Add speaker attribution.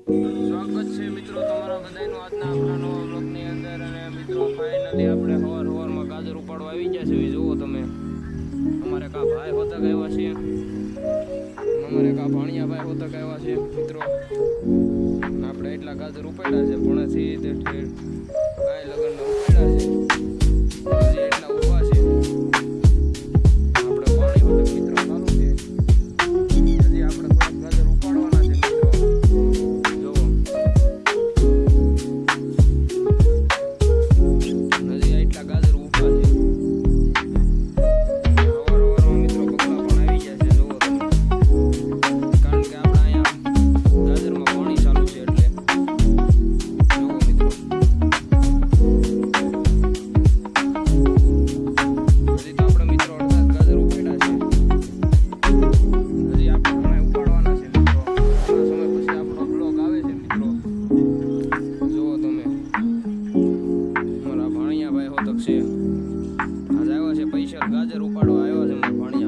Speaker 1: સ્વાગત છે મિત્રો તમારા બધાનું આજના આપણા નવા બ્લોગની અંદર. અને મિત્રો ફાઇનલી આપણે સવારમાં ગાજર ઉપાડવા આવી ગયા છે. જુઓ તમે, અમારે કા ભાઈ હોતક આવ્યા છે, અમારે કા ભાણિયા ભાઈ હોતક આવ્યા છે મિત્રો. આપણે એટલા ગાજર ઉપાડ્યા છે, પોણાથી કાંઈ લગ્નના ઉપાડ્યા છે, હજી એટલા ઉભા છે. આપણે પાણી હોતક મિત્રો ચાલુ છે, હજી આપણે થોડાક ગાજર ઉપાડવાના છે મિત્રો. ગાજર ઉપાડવા આવ્યો છે મારા ભાણિયા.